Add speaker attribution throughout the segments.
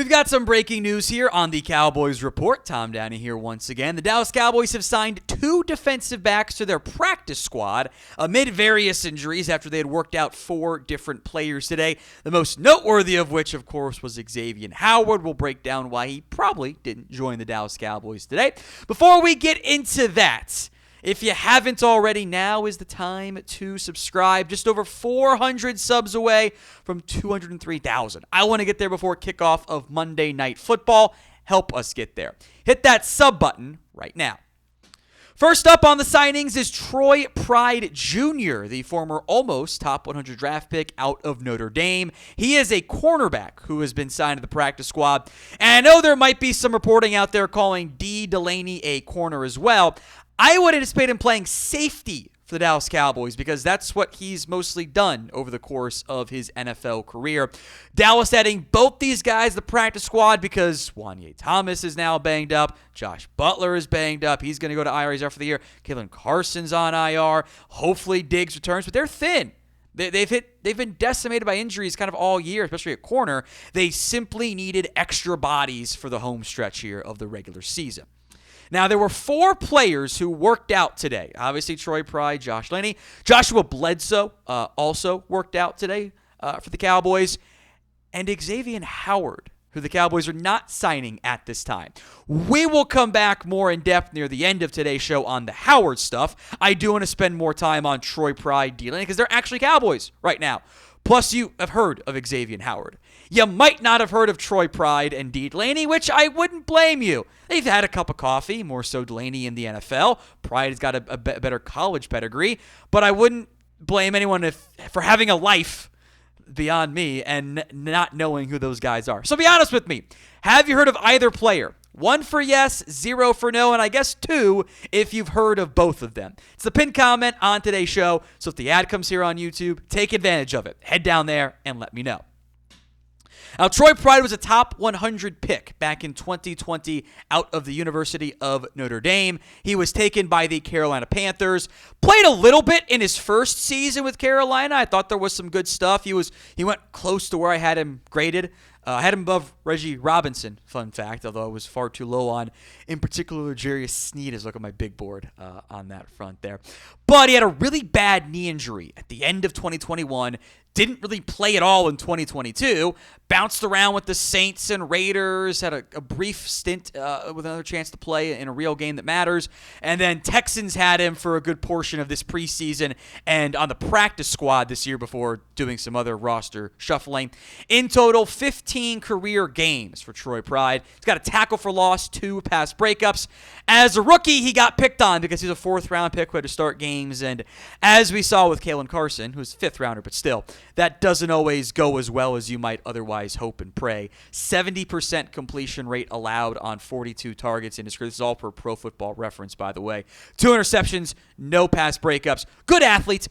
Speaker 1: We've got some breaking news here on the Cowboys Report. Tom Downey here once again. The Dallas Cowboys have signed 2 defensive backs to their practice squad amid various injuries after they had worked out 4 different players today. The most noteworthy of which, of course, was Xavien Howard. We'll break down why he probably didn't join the Dallas Cowboys today. Before we get into that, if you haven't already, now is the time to subscribe. Just over 400 subs away from 203,000. I want to get there before kickoff of Monday Night Football. Help us get there. Hit that sub button right now. First up on the signings is Troy Pride Jr., the former almost top 100 draft pick out of Notre Dame. He is a cornerback who has been signed to the practice squad. And I know there might be some reporting out there calling Dee Delaney a corner as well. I would anticipate him playing safety for the Dallas Cowboys because that's what he's mostly done over the course of his NFL career. Dallas adding both these guys to the practice squad because Juanyeh Thomas is now banged up. Josh Butler is banged up. He's going to go to IR. He's out for the year. Kalen Carson's on IR. Hopefully Diggs returns, but they're thin. They've been decimated by injuries kind of all year, especially at corner. They simply needed extra bodies for the home stretch here of the regular season. Now, there were 4 players who worked out today. Obviously, Troy Pride, Josh Delaney. Joshuah Bledsoe also worked out today for the Cowboys. And Xavien Howard, who the Cowboys are not signing at this time. We will come back more in depth near the end of today's show on the Howard stuff. I do want to spend more time on Troy Pride, Dee Delaney, because they're actually Cowboys right now. Plus, you have heard of Xavien Howard. You might not have heard of Troy Pride and Dee Delaney, which I wouldn't blame you. They've had a cup of coffee, more so Delaney in the NFL. Pride has got a better college pedigree, but I wouldn't blame anyone for having a life beyond me and not knowing who those guys are. So be honest with me. Have you heard of either player? 1 for yes, 0 for no, and I guess 2 if you've heard of both of them. It's the pinned comment on today's show, so if the ad comes here on YouTube, take advantage of it. Head down there and let me know. Now, Troy Pride was a top 100 pick back in 2020 out of the University of Notre Dame. He was taken by the Carolina Panthers. Played a little bit in his first season with Carolina. I thought there was some good stuff. He went close to where I had him graded. I had him above Reggie Robinson, fun fact, although I was far too low on, in particular, Jarius Sneed is look at my big board on that front there. But he had a really bad knee injury at the end of 2021. Didn't really play at all in 2022. Bounced around with the Saints and Raiders. Had a brief stint with another chance to play in a real game that matters. And then Texans had him for a good portion of this preseason and on the practice squad this year before doing some other roster shuffling. In total, 15 career games for Troy Pride. He's got a tackle for loss, 2 pass breakups. As a rookie, he got picked on because he's a 4th-round pick who had to start games. And as we saw with Kalen Carson, who's a 5th-rounder, but still, that doesn't always go as well as you might otherwise hope and pray. 70% completion rate allowed on 42 targets in his career. This is all per Pro Football Reference, by the way. 2 interceptions, no pass breakups. Good athlete.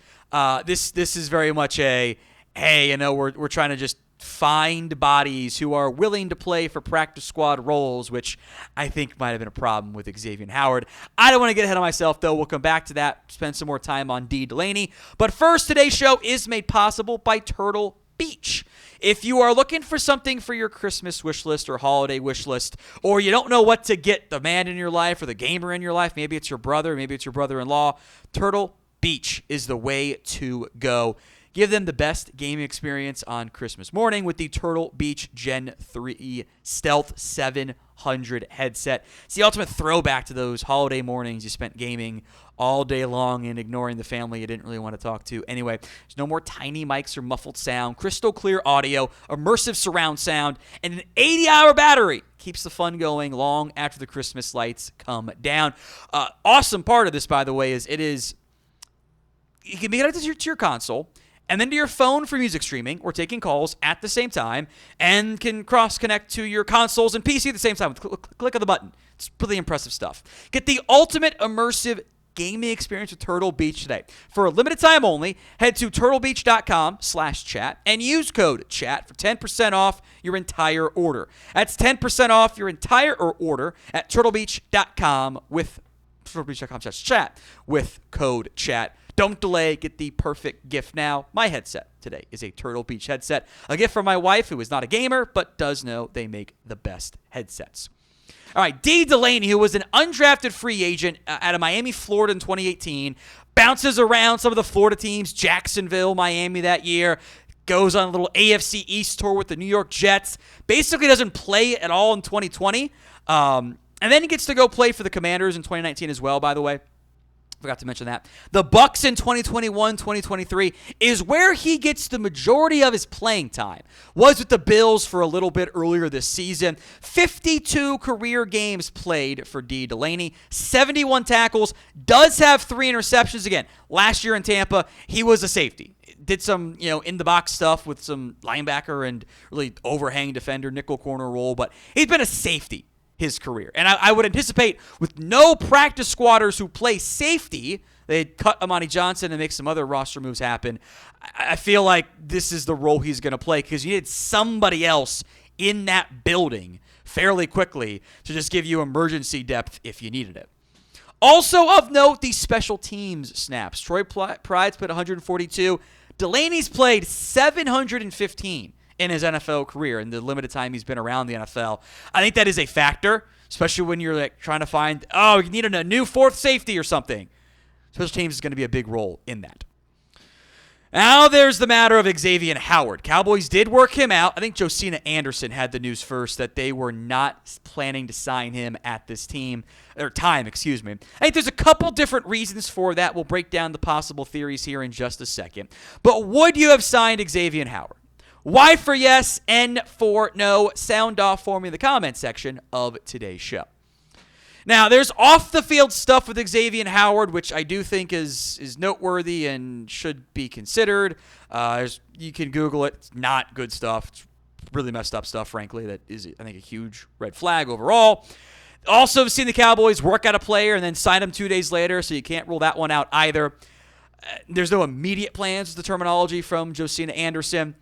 Speaker 1: This is very much a, hey, we're trying to just find bodies who are willing to play for practice squad roles, which I think might have been a problem with Xavien Howard. I don't want to get ahead of myself, though. We'll come back to that, spend some more time on Dee Delaney. But first, today's show is made possible by Turtle Beach. If you are looking for something for your Christmas wish list or holiday wish list, or you don't know what to get the man in your life or the gamer in your life, maybe it's your brother, maybe it's your brother-in-law, Turtle Beach is the way to go. Give them the best gaming experience on Christmas morning with the Turtle Beach Gen 3 Stealth 700 headset. It's the ultimate throwback to those holiday mornings you spent gaming all day long and ignoring the family you didn't really want to talk to. Anyway, there's no more tiny mics or muffled sound, crystal clear audio, immersive surround sound, and an 80-hour battery keeps the fun going long after the Christmas lights come down. Awesome part of this, by the way, is you can be connected to your console and then to your phone for music streaming or taking calls at the same time, and can cross-connect to your consoles and PC at the same time with click of the button. It's pretty impressive stuff. Get the ultimate immersive gaming experience with Turtle Beach today. For a limited time only, head to turtlebeach.com/chat and use code CHAT for 10% off your entire order. That's 10% off your entire order at turtlebeach.com with turtlebeach.com/chat with code CHAT. Don't delay. Get the perfect gift now. My headset today is a Turtle Beach headset. A gift from my wife, who is not a gamer, but does know they make the best headsets. All right, Dee Delaney, who was an undrafted free agent out of Miami, Florida in 2018, bounces around some of the Florida teams, Jacksonville, Miami that year, goes on a little AFC East tour with the New York Jets, basically doesn't play at all in 2020, and then he gets to go play for the Commanders in 2019 as well, by the way. Forgot to mention that. The Bucs in 2021, 2023 is where he gets the majority of his playing time. Was with the Bills for a little bit earlier this season. 52 career games played for Dee Delaney. 71 tackles. Does have 3 interceptions. Again, last year in Tampa, he was a safety. Did some, in-the-box stuff with some linebacker and really overhang defender, nickel corner role, but he's been a safety his career. And I would anticipate with no practice squatters who play safety, they'd cut Amani Johnson and make some other roster moves happen. I feel like this is the role he's going to play because you need somebody else in that building fairly quickly to just give you emergency depth if you needed it. Also of note, the special teams snaps. Troy Pride's played 142. Delaney's played 715 in his NFL career in the limited time he's been around the NFL. I think that is a factor, especially when you're trying to find, you need a new fourth safety or something. Special teams is going to be a big role in that. Now there's the matter of Xavien Howard. Cowboys did work him out. I think Joshuah Anderson had the news first that they were not planning to sign him at this time. I think there's a couple different reasons for that. We'll break down the possible theories here in just a second. But would you have signed Xavien Howard? Y for yes, N for no. Sound off for me in the comment section of today's show. Now, there's off-the-field stuff with Xavien Howard, which I do think is noteworthy and should be considered. You can Google it. It's not good stuff. It's really messed up stuff, frankly. That is, I think, a huge red flag overall. Also, seen the Cowboys work out a player and then sign him 2 days later, so you can't rule that one out either. There's no immediate plans, is the terminology from Joshuah Anderson.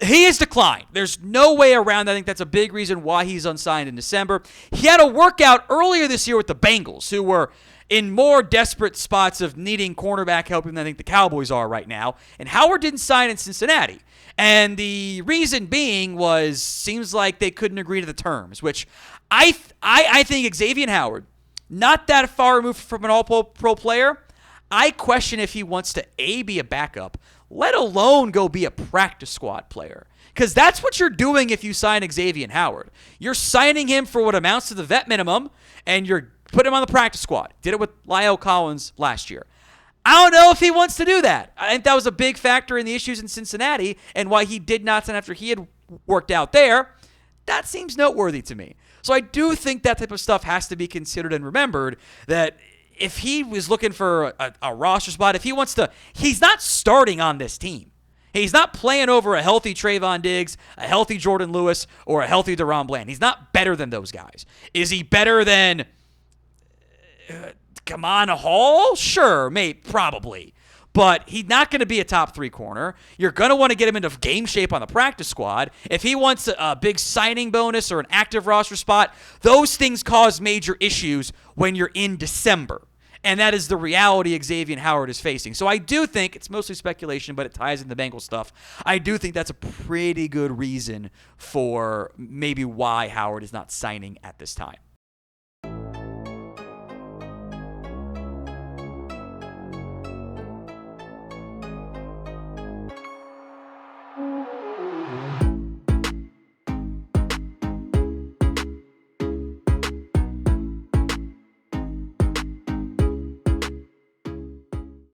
Speaker 1: He has declined. There's no way around that. I think that's a big reason why he's unsigned in December. He had a workout earlier this year with the Bengals, who were in more desperate spots of needing cornerback help than I think the Cowboys are right now. And Howard didn't sign in Cincinnati. And the reason being seems like they couldn't agree to the terms, which I think Xavien Howard, not that far removed from an all-pro player, I question if he wants to, A, be a backup, let alone go be a practice squad player. Because that's what you're doing if you sign Xavien Howard. You're signing him for what amounts to the vet minimum, and you're putting him on the practice squad. Did it with Lyle Collins last year. I don't know if he wants to do that. I think that was a big factor in the issues in Cincinnati and why he did not sign after he had worked out there. That seems noteworthy to me. So I do think that type of stuff has to be considered and remembered, that if he was looking for a roster spot, if he wants to, he's not starting on this team. He's not playing over a healthy Trayvon Diggs, a healthy Jordan Lewis, or a healthy DeRon Bland. He's not better than those guys. Is he better than Kamon Hall? Sure, probably. But he's not going to be a top 3 corner. You're going to want to get him into game shape on the practice squad. If he wants a big signing bonus or an active roster spot, those things cause major issues when you're in December. And that is the reality Xavien Howard is facing. So I do think, it's mostly speculation, but it ties in the Bengals stuff. I do think that's a pretty good reason for maybe why Howard is not signing at this time.